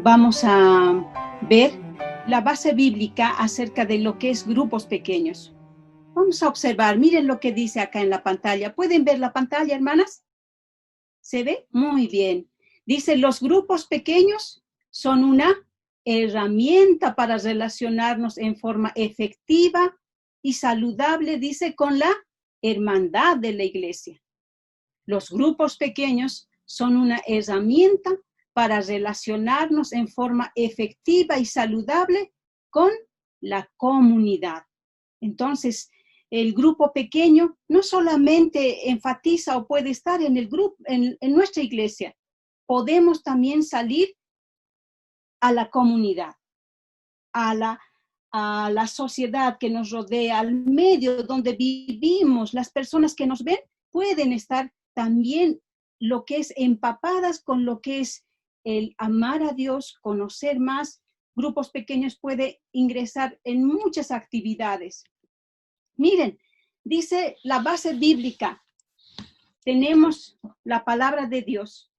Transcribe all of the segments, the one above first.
vamos a ver la base bíblica acerca de lo que es grupos pequeños. Vamos a observar, miren lo que dice acá en la pantalla. ¿Pueden ver la pantalla, hermanas? ¿Se ve? Muy bien. Dice, los grupos pequeños son una herramienta para relacionarnos en forma efectiva y saludable, dice, con la hermandad de la iglesia. Los grupos pequeños son una herramienta para relacionarnos en forma efectiva y saludable con la comunidad. Entonces, el grupo pequeño no solamente enfatiza o puede estar en el grupo, en nuestra iglesia, podemos también salir a la comunidad, a la sociedad que nos rodea, al medio donde vivimos. Las personas que nos ven pueden estar también lo que es empapadas con lo que es el amar a Dios, conocer más. Grupos pequeños pueden ingresar en muchas actividades. Miren, dice la base bíblica, tenemos la palabra de Dios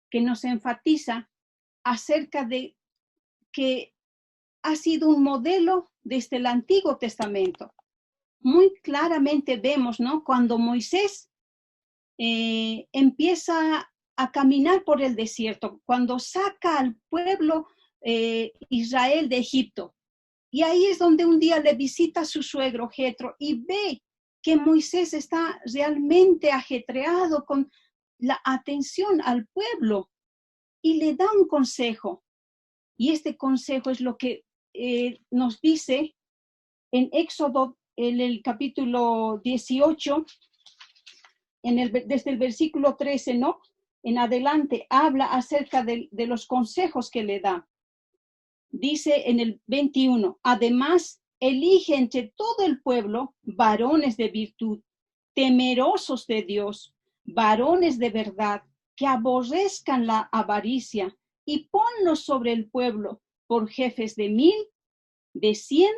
que nos enfatiza acerca de que ha sido un modelo desde el Antiguo Testamento. Muy claramente vemos, ¿no? Cuando Moisés empieza a caminar por el desierto, cuando saca al pueblo Israel de Egipto. Y ahí es donde un día le visita a su suegro Jetro y ve que Moisés está realmente ajetreado con la atención al pueblo y le da un consejo. Y este consejo es lo que nos dice en Éxodo, en el capítulo 18, desde el versículo 13, ¿no? En adelante habla acerca de los consejos que le da. Dice en el 21, además, elige entre todo el pueblo varones de virtud, temerosos de Dios, varones de verdad, que aborrezcan la avaricia, y ponlos sobre el pueblo por jefes de 1000, de 100,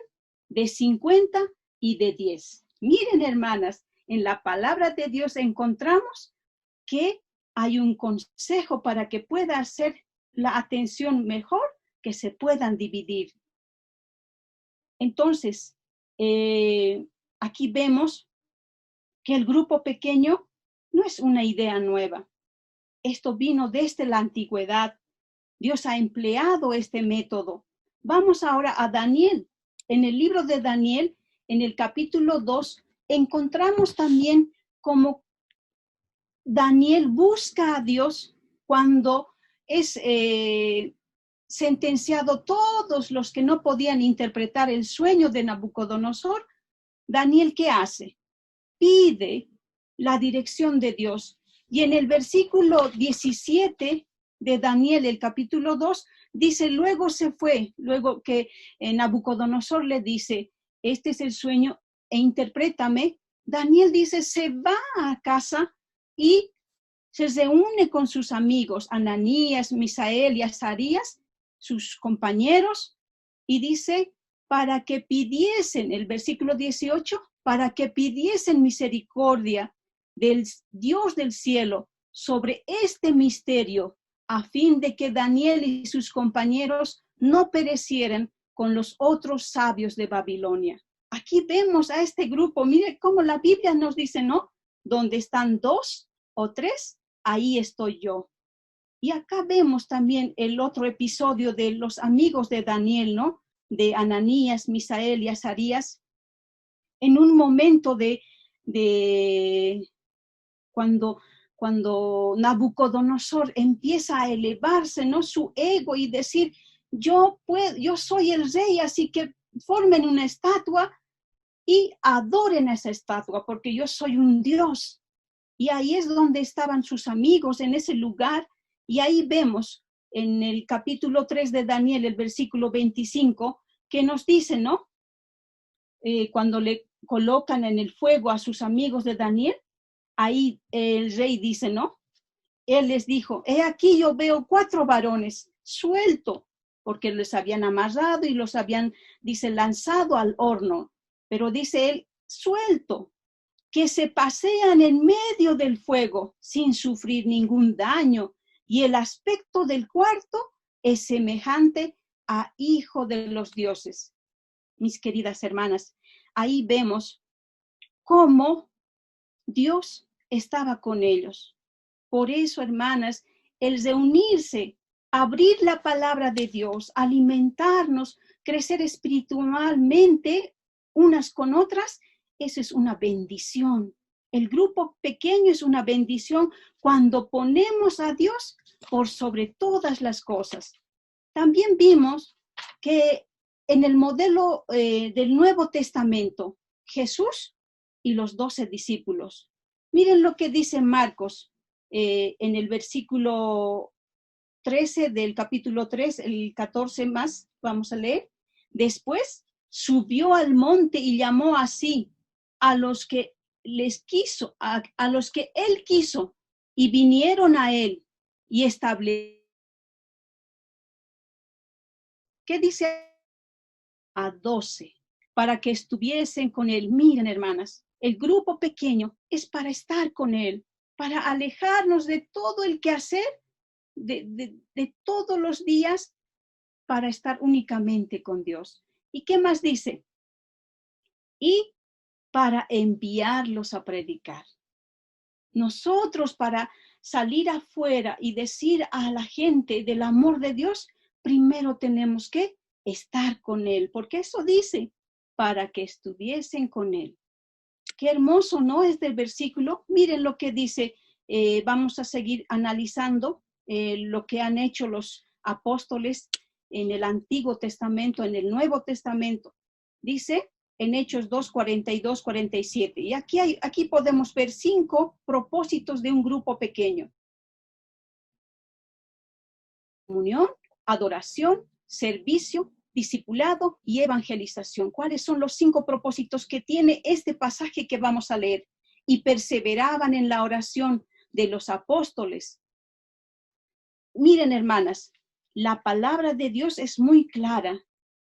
de 50 y de 10. Miren, hermanas, en la palabra de Dios encontramos que hay un consejo para que pueda hacer la atención mejor, que se puedan dividir. Entonces, aquí vemos que el grupo pequeño no es una idea nueva. Esto vino desde la antigüedad. Dios ha empleado este método. Vamos ahora a Daniel. En el libro de Daniel, en el capítulo 2, encontramos también cómo Daniel busca a Dios cuando es sentenciado todos los que no podían interpretar el sueño de Nabucodonosor. Daniel, ¿qué hace? Pide la dirección de Dios. Y en el versículo 17 de Daniel, el capítulo 2, dice, luego se fue, luego que Nabucodonosor le dice, este es el sueño e interprétame. Daniel dice, se va a casa y se reúne con sus amigos, Ananías, Misael y Azarías, sus compañeros, y dice, para que pidiesen, el versículo 18, para que pidiesen misericordia del Dios del cielo sobre este misterio, a fin de que Daniel y sus compañeros no perecieran con los otros sabios de Babilonia. Aquí vemos a este grupo, mire cómo la Biblia nos dice, ¿no? Donde están 2 o 3, ahí estoy yo. Y acá vemos también el otro episodio de los amigos de Daniel, ¿no? De Ananías, Misael y Azarías. En un momento de cuando Nabucodonosor empieza a elevarse, ¿no? Su ego y decir, yo soy el rey, así que formen una estatua y adoren a esa estatua, porque yo soy un Dios. Y ahí es donde estaban sus amigos, en ese lugar. Y ahí vemos en el capítulo 3 de Daniel, el versículo 25, que nos dice, ¿no? Cuando le colocan en el fuego a sus amigos de Daniel, ahí el rey dice, ¿no? Él les dijo, he aquí yo veo 4 varones sueltos, porque les habían amarrado y los habían, dice, lanzado al horno. Pero dice él, suelto, que se pasean en medio del fuego sin sufrir ningún daño, y el aspecto del cuarto es semejante a hijo de los dioses. Mis queridas hermanas, ahí vemos cómo Dios estaba con ellos. Por eso, hermanas, el reunirse, abrir la palabra de Dios, alimentarnos, crecer espiritualmente unas con otras, eso es una bendición. El grupo pequeño es una bendición cuando ponemos a Dios por sobre todas las cosas. También vimos que en el modelo del Nuevo Testamento, Jesús y los 12 discípulos. Miren lo que dice Marcos en el versículo 13 del capítulo 3, el 14 más, vamos a leer. Después subió al monte y llamó así a los que les quiso, a los que él quiso, y vinieron a él y estableció. ¿Qué dice? A 12, para que estuviesen con él. Miren, hermanas, el grupo pequeño es para estar con él, para alejarnos de todo el quehacer de todos los días, para estar únicamente con Dios. ¿Y qué más dice? Y para enviarlos a predicar. Nosotros, para salir afuera y decir a la gente del amor de Dios, primero tenemos que estar con Él, porque eso dice, para que estuviesen con Él. Qué hermoso, ¿no? Es del versículo. Miren lo que dice. Vamos a seguir analizando lo que han hecho los apóstoles en el Antiguo Testamento, en el Nuevo Testamento. Dice en Hechos 2, 42, 47. Y aquí podemos ver 5 propósitos de un grupo pequeño. Comunión, adoración, servicio, discipulado y evangelización. ¿Cuáles son los 5 propósitos que tiene este pasaje que vamos a leer? Y perseveraban en la oración de los apóstoles. Miren, hermanas, la palabra de Dios es muy clara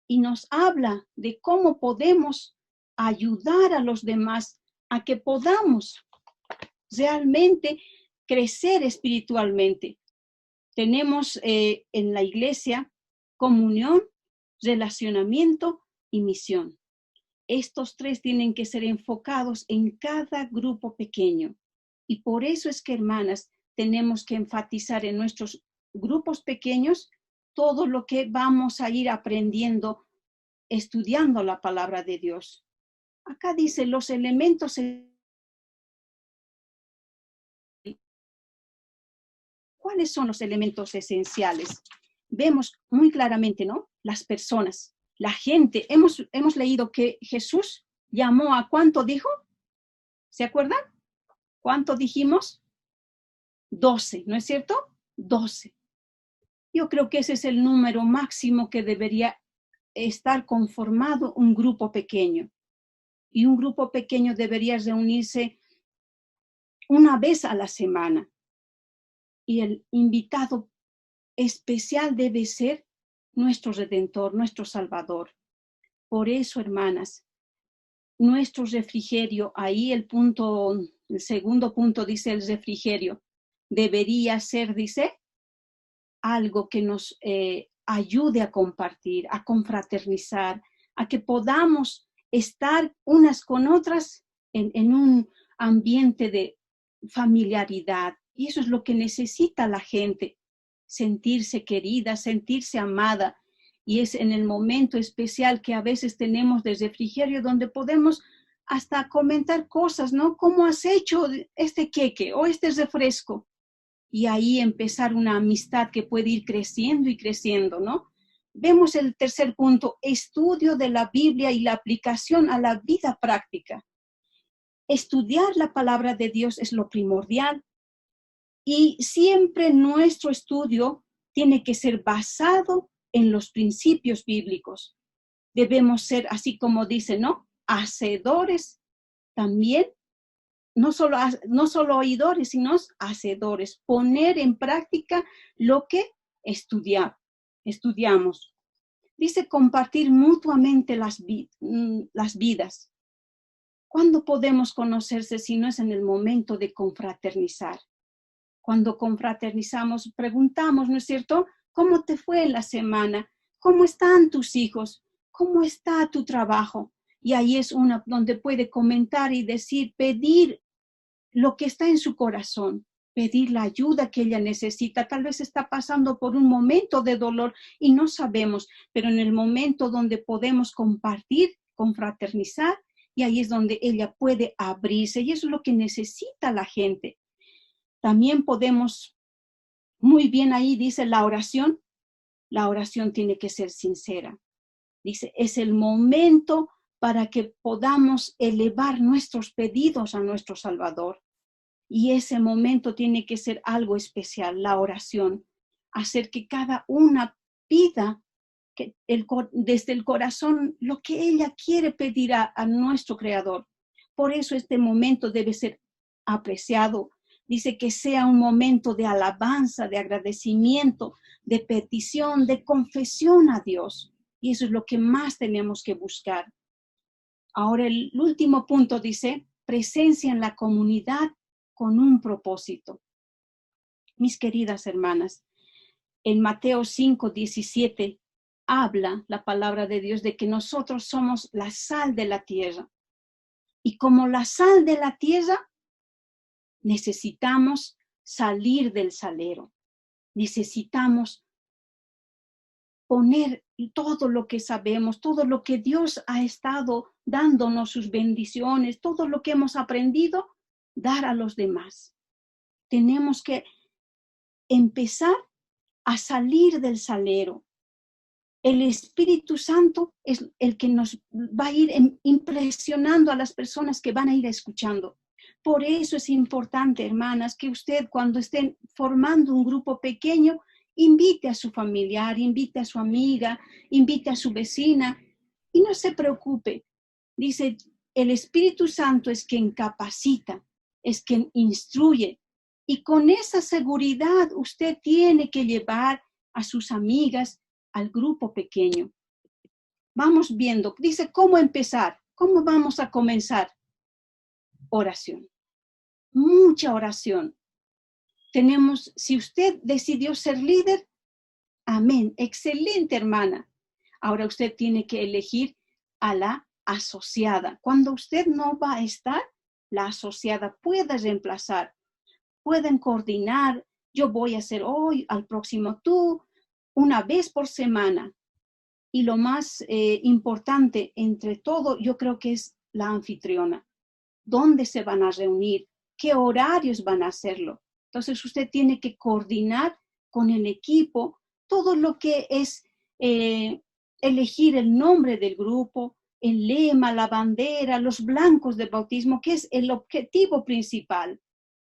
y nos habla de cómo podemos ayudar a los demás a que podamos realmente crecer espiritualmente. Tenemos en la iglesia comunión, relacionamiento y misión. Estos 3 tienen que ser enfocados en cada grupo pequeño. Y por eso es que, hermanas, tenemos que enfatizar en nuestros grupos pequeños todo lo que vamos a ir aprendiendo estudiando la palabra de Dios. Acá dice los elementos. ¿Cuáles son los elementos esenciales? Vemos muy claramente, ¿no? Las personas, la gente. Hemos leído que Jesús llamó a ¿cuánto dijo? ¿Se acuerdan? ¿Cuánto dijimos? 12, ¿no es cierto? 12. Yo creo que ese es el número máximo que debería estar conformado un grupo pequeño. Y un grupo pequeño debería reunirse una vez a la semana. Y el invitado especial debe ser nuestro Redentor, nuestro Salvador. Por eso, hermanas, nuestro refrigerio, ahí el segundo punto dice el refrigerio, debería ser, dice, algo que nos ayude a compartir, a confraternizar, a que podamos estar unas con otras en un ambiente de familiaridad. Y eso es lo que necesita la gente, sentirse querida, sentirse amada. Y es en el momento especial que a veces tenemos de refrigerio donde podemos hasta comentar cosas, ¿no? ¿Cómo has hecho este queque o este refresco? Y ahí empezar una amistad que puede ir creciendo y creciendo, ¿no? Vemos el tercer punto, estudio de la Biblia y la aplicación a la vida práctica. Estudiar la palabra de Dios es lo primordial y siempre nuestro estudio tiene que ser basado en los principios bíblicos. Debemos ser, así como dice, ¿no? Hacedores también. No solo oidores, sino hacedores, poner en práctica lo que estudiamos. Dice compartir mutuamente las vidas. ¿Cuándo podemos conocerse si no es en el momento de confraternizar? Cuando confraternizamos, preguntamos, ¿no es cierto? ¿Cómo te fue en la semana? ¿Cómo están tus hijos? ¿Cómo está tu trabajo? Y ahí es una donde puede comentar y decir, pedir lo que está en su corazón, pedir la ayuda que ella necesita. Tal vez está pasando por un momento de dolor y no sabemos, pero en el momento donde podemos compartir, confraternizar, y ahí es donde ella puede abrirse, y eso es lo que necesita la gente. También podemos, muy bien ahí dice la oración tiene que ser sincera. Dice, es el momento para que podamos elevar nuestros pedidos a nuestro Salvador. Y ese momento tiene que ser algo especial, la oración. Hacer que cada una pida que desde el corazón lo que ella quiere pedir a nuestro Creador. Por eso este momento debe ser apreciado. Dice que sea un momento de alabanza, de agradecimiento, de petición, de confesión a Dios. Y eso es lo que más tenemos que buscar. Ahora el último punto dice, presencia en la comunidad con un propósito. Mis queridas hermanas, en Mateo 5:17 habla la palabra de Dios de que nosotros somos la sal de la tierra. Y como la sal de la tierra, necesitamos salir del salero. Necesitamos poner todo lo que sabemos, todo lo que Dios ha estado dándonos, sus bendiciones, todo lo que hemos aprendido, dar a los demás. Tenemos que empezar a salir del salero. El Espíritu Santo es el que nos va a ir impresionando a las personas que van a ir escuchando. Por eso es importante, hermanas, que usted cuando estén formando un grupo pequeño, invite a su familiar, invite a su amiga, invite a su vecina y no se preocupe. Dice, el Espíritu Santo es quien capacita, es quien instruye. Y con esa seguridad usted tiene que llevar a sus amigas al grupo pequeño. Vamos viendo, dice, ¿cómo empezar? ¿Cómo vamos a comenzar? Oración. Mucha oración. Tenemos, si usted decidió ser líder, amén, excelente hermana. Ahora usted tiene que elegir a la asociada. Cuando usted no va a estar, la asociada puede reemplazar. Pueden coordinar, yo voy a hacer hoy, al próximo tú, una vez por semana. Y lo más importante entre todo, yo creo que es la anfitriona. ¿Dónde se van a reunir? ¿Qué horarios van a hacerlo? Entonces usted tiene que coordinar con el equipo todo lo que es elegir el nombre del grupo, el lema, la bandera, los blancos de bautismo, que es el objetivo principal.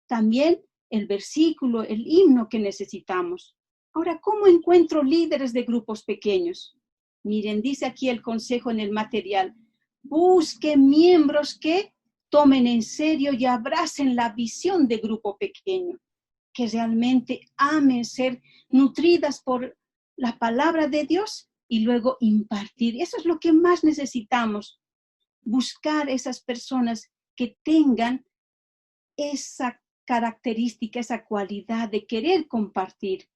También el versículo, el himno que necesitamos. Ahora, ¿cómo encuentro líderes de grupos pequeños? Miren, dice aquí el consejo en el material. Busque miembros que tomen en serio y abracen la visión de grupo pequeño, que realmente amen ser nutridas por la palabra de Dios y luego impartir. Eso es lo que más necesitamos, buscar esas personas que tengan esa característica, esa cualidad de querer compartir.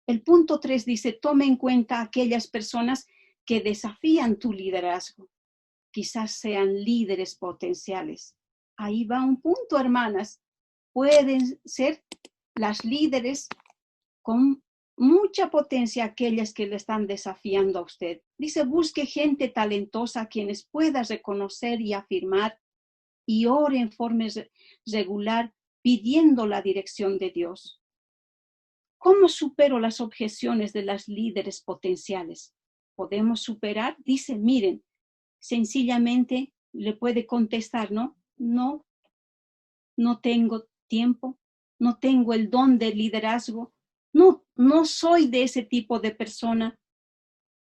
El punto 3 dice, tome en cuenta aquellas personas que desafían tu liderazgo. Quizás sean líderes potenciales. Ahí va un punto, hermanas. Pueden ser las líderes con mucha potencia aquellas que le están desafiando a usted. Dice, busque gente talentosa a quienes pueda reconocer y afirmar y ore en forma regular pidiendo la dirección de Dios. ¿Cómo supero las objeciones de las líderes potenciales? ¿Podemos superar? Dice, miren, sencillamente le puede contestar, no tengo tiempo, no tengo el don de liderazgo, no soy de ese tipo de persona.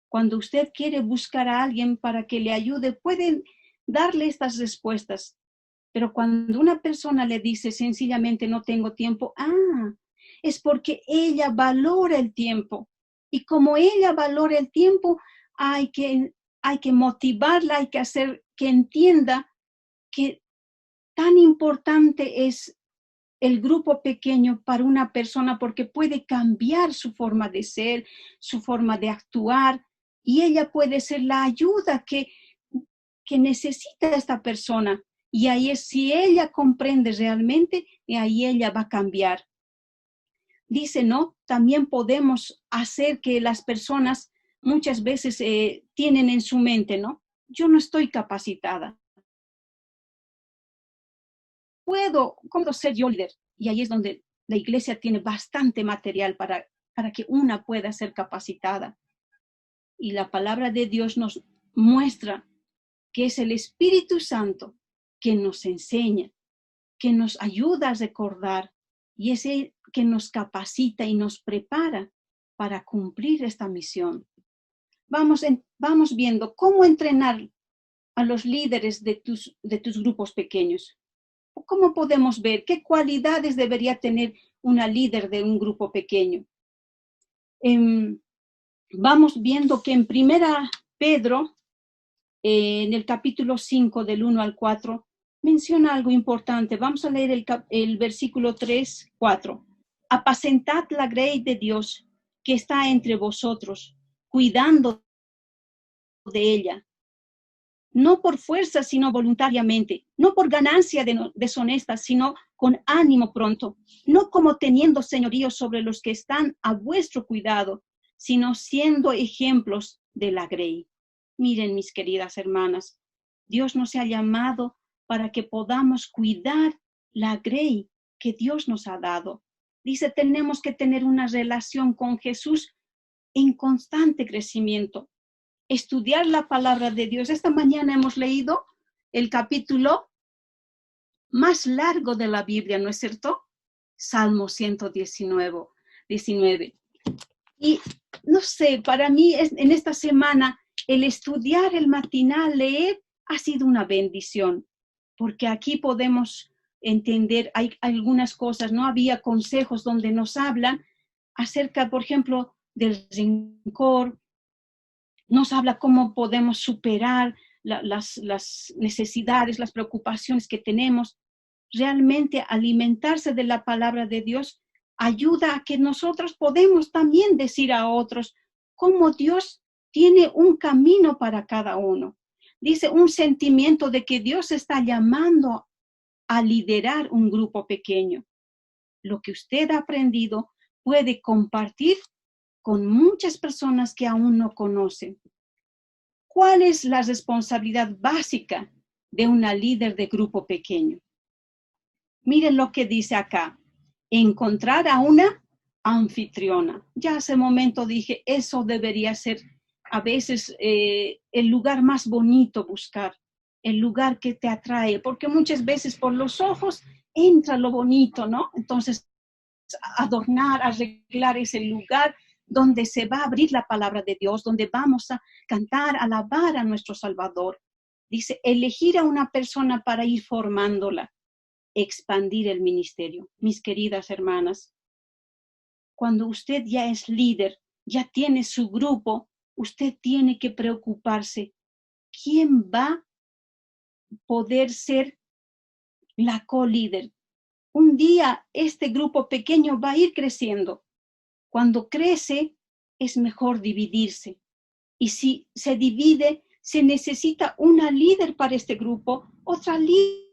Cuando usted quiere buscar a alguien para que le ayude, pueden darle estas respuestas. Pero cuando una persona le dice sencillamente no tengo tiempo, es porque ella valora el tiempo. Y como ella valora el tiempo, hay que motivarla, hay que hacer que entienda que tan importante es el grupo pequeño para una persona porque puede cambiar su forma de ser, su forma de actuar, y ella puede ser la ayuda que necesita esta persona. Y ahí es, si ella comprende realmente, y ahí ella va a cambiar. Dice, ¿no? También podemos hacer que las personas muchas veces tienen en su mente, ¿no? Yo no estoy capacitada. ¿Cómo ser yo líder? Y ahí es donde la iglesia tiene bastante material para que una pueda ser capacitada. Y la palabra de Dios nos muestra que es el Espíritu Santo que nos enseña, que nos ayuda a recordar, y es Él que nos capacita y nos prepara para cumplir esta misión. Vamos viendo cómo entrenar a los líderes de tus grupos pequeños. ¿Cómo podemos ver qué cualidades debería tener una líder de un grupo pequeño? Vamos viendo que en Primera Pedro, en el capítulo 5, del 1 al 4, menciona algo importante. Vamos a leer el versículo 3, 4. Apacentad la grey de Dios que está entre vosotros, cuidando de ella, no por fuerza, sino voluntariamente, no por ganancia deshonesta, sino con ánimo pronto, no como teniendo señorío sobre los que están a vuestro cuidado, sino siendo ejemplos de la grey. Miren, mis queridas hermanas, Dios nos ha llamado para que podamos cuidar la grey que Dios nos ha dado. Dice, tenemos que tener una relación con Jesús en constante crecimiento. Estudiar la palabra de Dios. Esta mañana hemos leído el capítulo más largo de la Biblia, ¿no es cierto? Salmo 119. Y no sé, para mí en esta semana el estudiar el matinal, leer, ha sido una bendición, porque aquí podemos entender, hay algunas cosas, ¿no? Había consejos donde nos hablan acerca, por ejemplo, del rencor. Nos habla cómo podemos superar las necesidades, las preocupaciones que tenemos. Realmente alimentarse de la palabra de Dios ayuda a que nosotros podemos también decir a otros cómo Dios tiene un camino para cada uno. Dice, un sentimiento de que Dios está llamando a liderar un grupo pequeño. Lo que usted ha aprendido puede compartir con muchas personas que aún no conocen. ¿Cuál es la responsabilidad básica de una líder de grupo pequeño? Miren lo que dice acá. Encontrar a una anfitriona. Ya hace un momento dije, eso debería ser a veces el lugar más bonito buscar, el lugar que te atrae, porque muchas veces por los ojos entra lo bonito, ¿no? Entonces, adornar, arreglar ese lugar donde se va a abrir la palabra de Dios, donde vamos a cantar, alabar a nuestro Salvador. Dice, elegir a una persona para ir formándola, expandir el ministerio. Mis queridas hermanas, cuando usted ya es líder, ya tiene su grupo, usted tiene que preocuparse. ¿Quién va a poder ser la co-líder? Un día este grupo pequeño va a ir creciendo. Cuando crece, es mejor dividirse. Y si se divide, se necesita una líder para este grupo, otra líder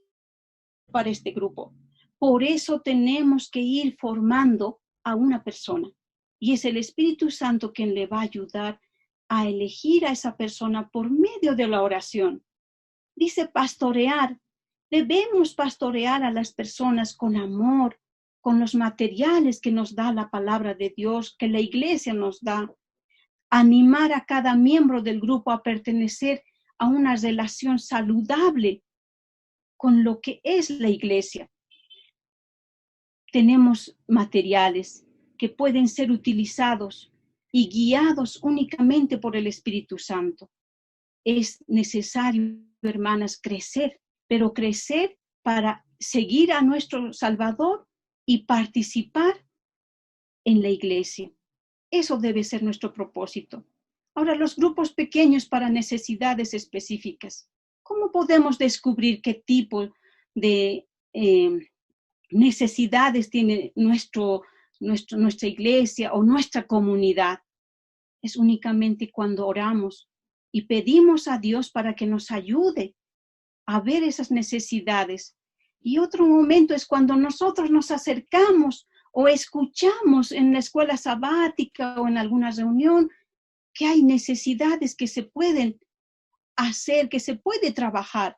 para este grupo. Por eso tenemos que ir formando a una persona. Y es el Espíritu Santo quien le va a ayudar a elegir a esa persona por medio de la oración. Dice pastorear. Debemos pastorear a las personas con amor, con los materiales que nos da la palabra de Dios, que la iglesia nos da. Animar a cada miembro del grupo a pertenecer a una relación saludable con lo que es la iglesia. Tenemos materiales que pueden ser utilizados y guiados únicamente por el Espíritu Santo. Es necesario, hermanas, crecer, pero crecer para seguir a nuestro Salvador y participar en la iglesia. Eso debe ser nuestro propósito. Ahora, los grupos pequeños para necesidades específicas. ¿Cómo podemos descubrir qué tipo de necesidades tiene nuestra iglesia o nuestra comunidad. Es únicamente cuando oramos y pedimos a Dios para que nos ayude a ver esas necesidades. Y otro momento es cuando nosotros nos acercamos o escuchamos en la escuela sabática o en alguna reunión que hay necesidades que se pueden hacer, que se puede trabajar.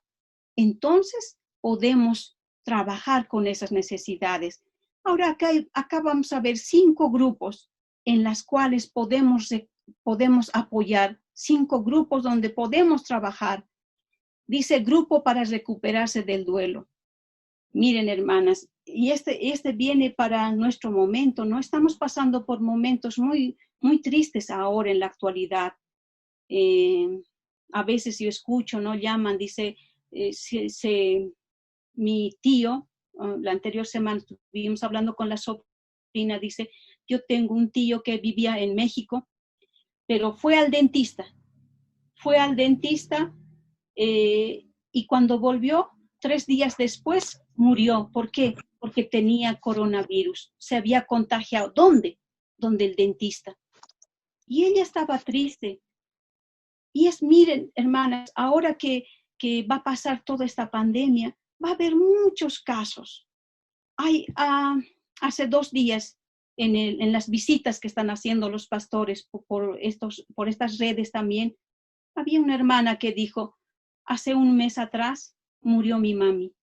Entonces podemos trabajar con esas necesidades. Ahora acá vamos a ver 5 grupos en las cuales podemos apoyar, 5 grupos donde podemos trabajar. Dice grupo para recuperarse del duelo. Miren, hermanas, y este viene para nuestro momento, ¿no? Estamos pasando por momentos muy, muy tristes ahora en la actualidad. A veces yo escucho, ¿no? Llaman, dice, mi tío, la anterior semana estuvimos hablando con la sobrina, dice, yo tengo un tío que vivía en México, pero fue al dentista, y cuando volvió, 3 días después, murió. ¿Por qué? Porque tenía coronavirus. Se había contagiado. ¿Dónde? Donde el dentista. Y ella estaba triste. Y miren, hermanas, ahora que va a pasar toda esta pandemia, va a haber muchos casos. Hace 2 días, en las visitas que están haciendo los pastores por estas redes también, había una hermana que dijo, hace 1 mes atrás murió mi mami.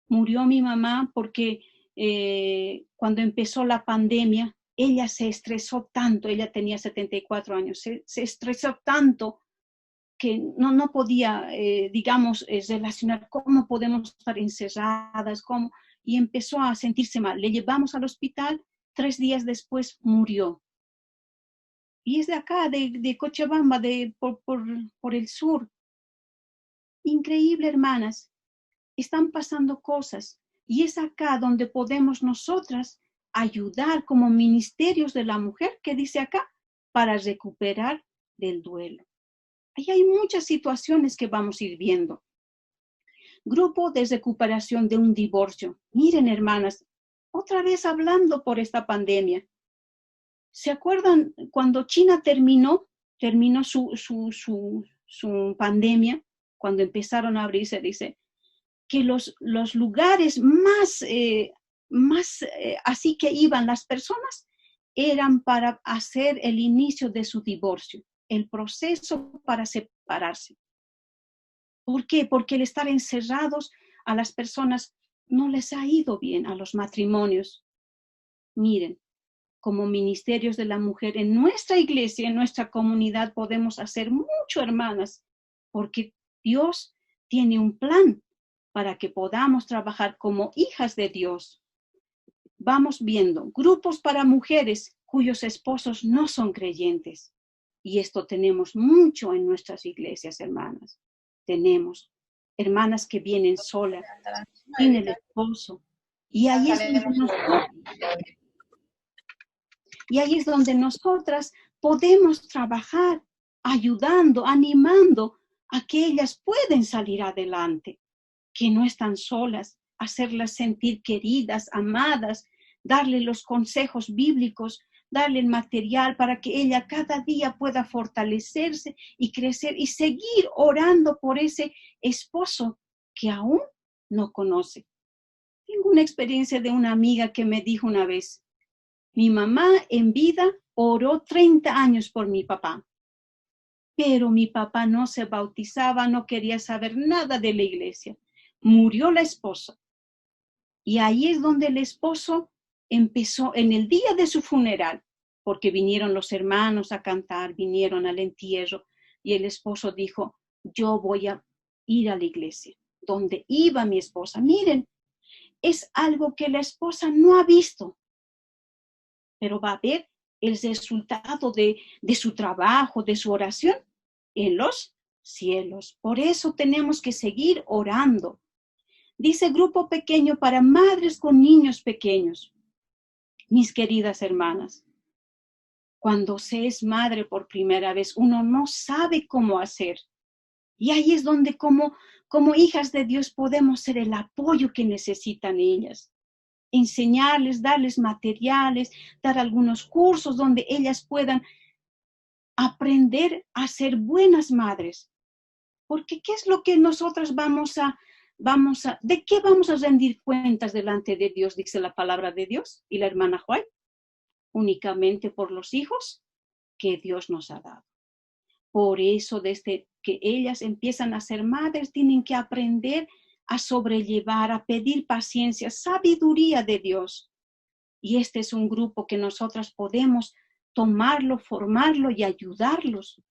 Murió mi mamá porque cuando empezó la pandemia, ella se estresó tanto, ella tenía 74 años, se estresó tanto que no podía, relacionar cómo podemos estar encerradas, y empezó a sentirse mal. Le llevamos al hospital, 3 días después murió. Y es de acá, de Cochabamba, por el sur. Increíble, hermanas. Están pasando cosas. Y es acá donde podemos nosotras ayudar como ministerios de la mujer, que dice acá, para recuperar del duelo. Ahí hay muchas situaciones que vamos a ir viendo. Grupo de recuperación de un divorcio. Miren, hermanas, otra vez hablando por esta pandemia. ¿Se acuerdan cuando China terminó su pandemia? Cuando empezaron a abrirse, dice que los lugares más así que iban las personas eran para hacer el inicio de su divorcio, el proceso para separarse. ¿Por qué? Porque el estar encerrados a las personas no les ha ido bien, a los matrimonios. Miren, como ministerios de la mujer en nuestra iglesia, en nuestra comunidad, podemos hacer mucho, hermanas, porque Dios tiene un plan para que podamos trabajar como hijas de Dios. Vamos viendo grupos para mujeres cuyos esposos no son creyentes. Y esto tenemos mucho en nuestras iglesias, hermanas. Tenemos hermanas que vienen solas, sin el esposo. Y ahí es donde nosotras podemos trabajar, ayudando, animando a que ellas pueden salir adelante, que no están solas, hacerlas sentir queridas, amadas, darle los consejos bíblicos, darle el material para que ella cada día pueda fortalecerse y crecer y seguir orando por ese esposo que aún no conoce. Tengo una experiencia de una amiga que me dijo una vez, mi mamá en vida oró 30 años por mi papá, pero mi papá no se bautizaba, no quería saber nada de la iglesia. Murió la esposa. Y ahí es donde el esposo empezó, en el día de su funeral, porque vinieron los hermanos a cantar, vinieron al entierro, y el esposo dijo, yo voy a ir a la iglesia, donde iba mi esposa. Miren, es algo que la esposa no ha visto, pero va a ver el resultado de su trabajo, de su oración en los cielos. Por eso tenemos que seguir orando. Dice grupo pequeño para madres con niños pequeños. Mis queridas hermanas, cuando se es madre por primera vez, uno no sabe cómo hacer. Y ahí es donde como hijas de Dios podemos ser el apoyo que necesitan ellas. enseñarles, darles materiales, dar algunos cursos donde ellas puedan aprender a ser buenas madres. Porque ¿qué es lo que nosotras ¿de qué vamos a rendir cuentas delante de Dios? Dice la palabra de Dios y la hermana Juan. Únicamente por los hijos que Dios nos ha dado. Por eso, desde que ellas empiezan a ser madres, tienen que aprender a sobrellevar, a pedir paciencia, sabiduría de Dios. Y este es un grupo que nosotras podemos tomarlo, formarlo y ayudarlos.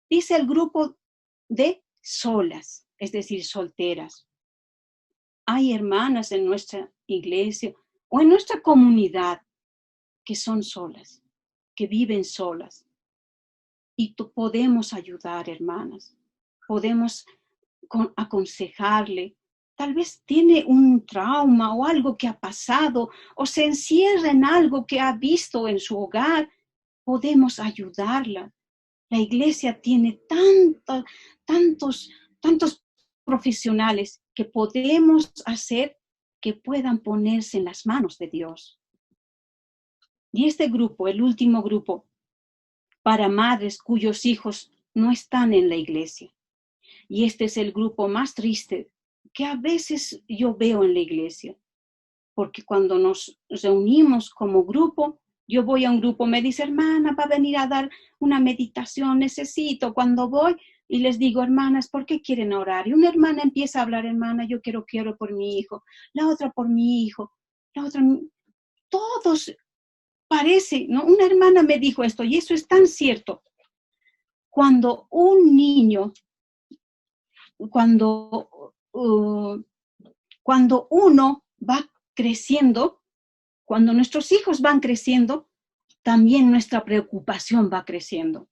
Dice el grupo de solas, es decir, solteras. Hay hermanas en nuestra iglesia o en nuestra comunidad que son solas, que viven solas. Y podemos ayudar, hermanas. Podemos aconsejarle. Tal vez tiene un trauma o algo que ha pasado o se encierra en algo que ha visto en su hogar. Podemos ayudarla. La iglesia tiene tantos profesionales que podemos hacer que puedan ponerse en las manos de Dios. Y este grupo, el último grupo, para madres cuyos hijos no están en la iglesia. Y este es el grupo más triste que a veces yo veo en la iglesia. Porque cuando nos reunimos como grupo, yo voy a un grupo, me dice, hermana, va a venir a dar una meditación, necesito. Cuando voy y les digo, hermanas, ¿por qué quieren orar? Y una hermana empieza a hablar, hermana, yo quiero por mi hijo, la otra por mi hijo, la otra, todos parece, ¿no? Una hermana me dijo esto, y eso es tan cierto. Cuando un niño, cuando uno va creciendo, cuando nuestros hijos van creciendo, también nuestra preocupación va creciendo.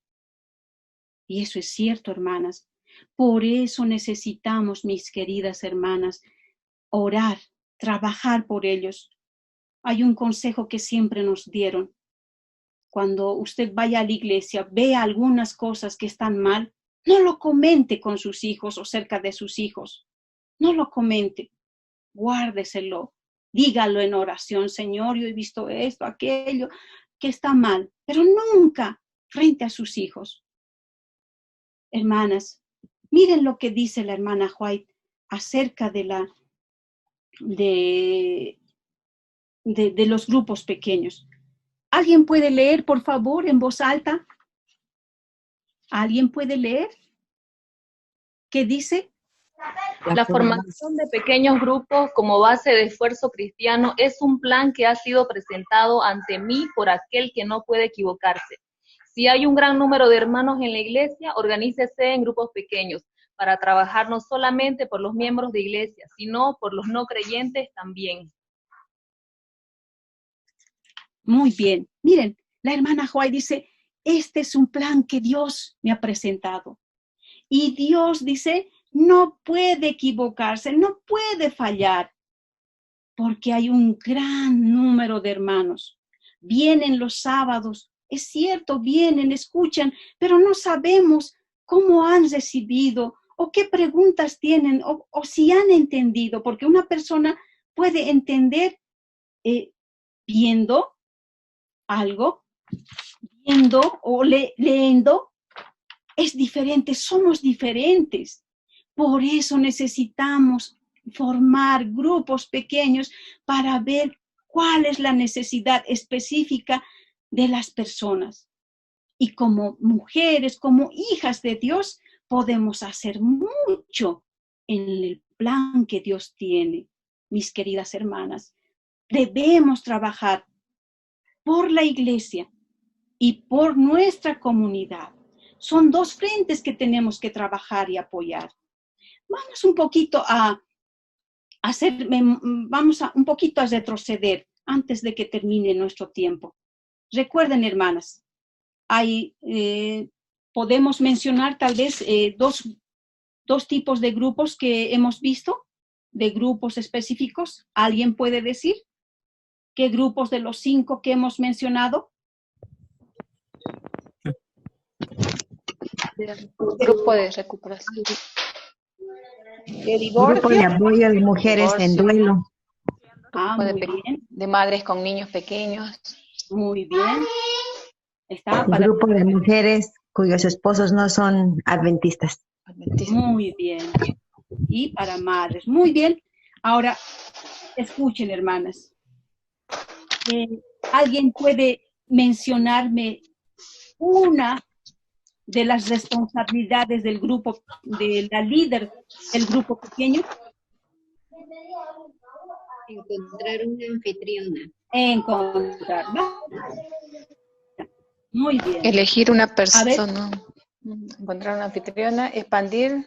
Y eso es cierto, hermanas. Por eso necesitamos, mis queridas hermanas, orar, trabajar por ellos. Hay un consejo que siempre nos dieron. Cuando usted vaya a la iglesia, vea algunas cosas que están mal, no lo comente con sus hijos o cerca de sus hijos. No lo comente. Guárdeselo. Dígalo en oración, Señor, yo he visto esto, aquello, que está mal, pero nunca frente a sus hijos. Hermanas, miren lo que dice la hermana White acerca de los grupos pequeños. ¿Alguien puede leer, por favor, en voz alta? ¿Alguien puede leer? ¿Qué dice? La formación de pequeños grupos como base de esfuerzo cristiano es un plan que ha sido presentado ante mí por aquel que no puede equivocarse. Si hay un gran número de hermanos en la iglesia, organícese en grupos pequeños para trabajar no solamente por los miembros de iglesia, sino por los no creyentes también. Muy bien. Miren, la hermana Joy dice, este es un plan que Dios me ha presentado. Y Dios dice, no puede equivocarse, no puede fallar, porque hay un gran número de hermanos. Vienen los sábados, es cierto, vienen, escuchan, pero no sabemos cómo han recibido o qué preguntas tienen o si han entendido, porque una persona puede entender viendo algo, viendo o leyendo, es diferente, somos diferentes. Por eso necesitamos formar grupos pequeños para ver cuál es la necesidad específica de las personas. Y como mujeres, como hijas de Dios, podemos hacer mucho en el plan que Dios tiene. Mis queridas hermanas, debemos trabajar por la iglesia y por nuestra comunidad. Son dos frentes que tenemos que trabajar y apoyar. Vamos un poquito un poquito a retroceder antes de que termine nuestro tiempo. Recuerden, hermanas, podemos mencionar tal vez dos tipos de grupos que hemos visto, de grupos específicos. ¿Alguien puede decir qué grupos de los 5 que hemos mencionado? Grupo de recuperación. Grupo de apoyo de mujeres en duelo. Ah, Grupo muy bien, de madres con niños pequeños. muy bien. Está para Grupo de mujeres cuyos esposos no son adventistas. Adventistas. muy bien. Y para madres. Muy bien. Ahora, escuchen, hermanas. ¿Alguien puede mencionarme una de las responsabilidades del grupo, de la líder del grupo pequeño? Encontrar una anfitriona. Encontrar. ¿Va? Muy bien. Elegir una A ver, persona. Encontrar una anfitriona. Expandir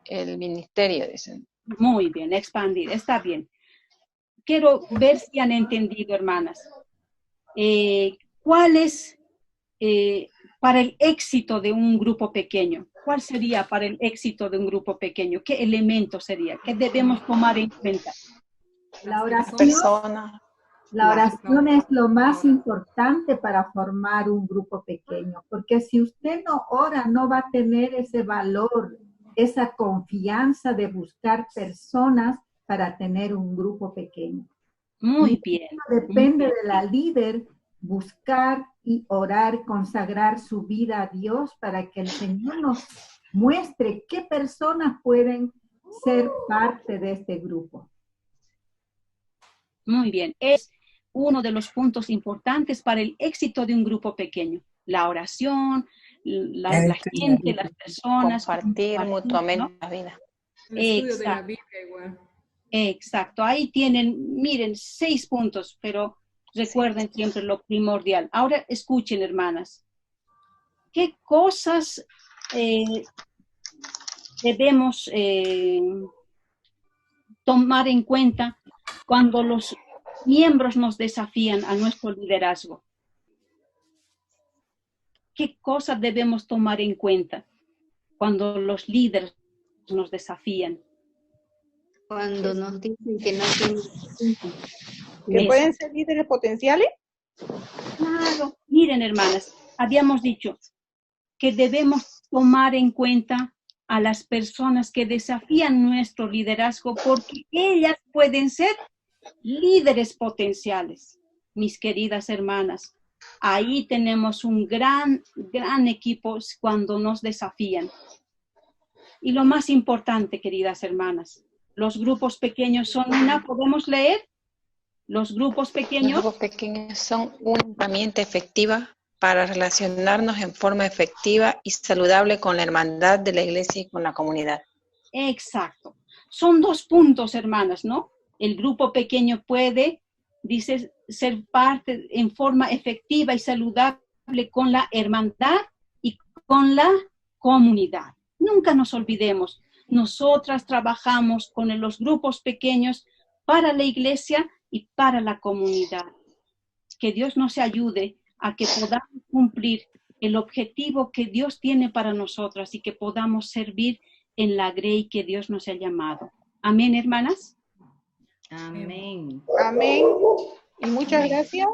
el ministerio, dicen. muy bien, expandir. Está bien. Quiero ver si han entendido, hermanas. ¿Cuál es para el éxito de un grupo pequeño? ¿Cuál sería para el éxito de un grupo pequeño? ¿Qué elemento sería? ¿Qué debemos tomar en cuenta? La oración, Persona. la oración es lo más importante para formar un grupo pequeño, porque si usted no ora, no va a tener ese valor, esa confianza de buscar personas para tener un grupo pequeño. Muy bien. Depende de la líder buscar y orar, consagrar su vida a Dios para que el Señor nos muestre qué personas pueden ser parte de este grupo. Muy bien. Es uno de los puntos importantes para el éxito de un grupo pequeño. La oración, la gente, las personas. Compartir mutuamente, ¿no? la vida. El estudio de la Exacto. Biblia igual. Exacto. Ahí tienen, miren, 6 puntos, pero recuerden siempre lo primordial. Ahora escuchen, hermanas. ¿Qué cosas debemos tomar en cuenta cuando los miembros nos desafían a nuestro liderazgo? ¿Qué cosas debemos tomar en cuenta cuando los líderes nos desafían? Cuando nos dicen que no tienen ¿Que pueden ser líderes potenciales? Claro. Miren, hermanas, habíamos dicho que debemos tomar en cuenta a las personas que desafían nuestro liderazgo porque ellas pueden ser líderes potenciales. Mis queridas hermanas, ahí tenemos un gran equipo cuando nos desafían. Y lo más importante, queridas hermanas, los grupos pequeños son ¿podemos leer? Los grupos pequeños. Los grupos pequeños son una herramienta efectiva para relacionarnos en forma efectiva y saludable con la hermandad de la iglesia y con la comunidad. Exacto. Son 2 puntos, hermanas, ¿no? El grupo pequeño puede, dice, ser parte en forma efectiva y saludable con la hermandad y con la comunidad. Nunca nos olvidemos, nosotras trabajamos con los grupos pequeños para la iglesia y para la comunidad. Que Dios nos ayude a que podamos cumplir el objetivo que Dios tiene para nosotras y que podamos servir en la grey que Dios nos ha llamado. Amén, hermanas. Amén. Amén. Y muchas gracias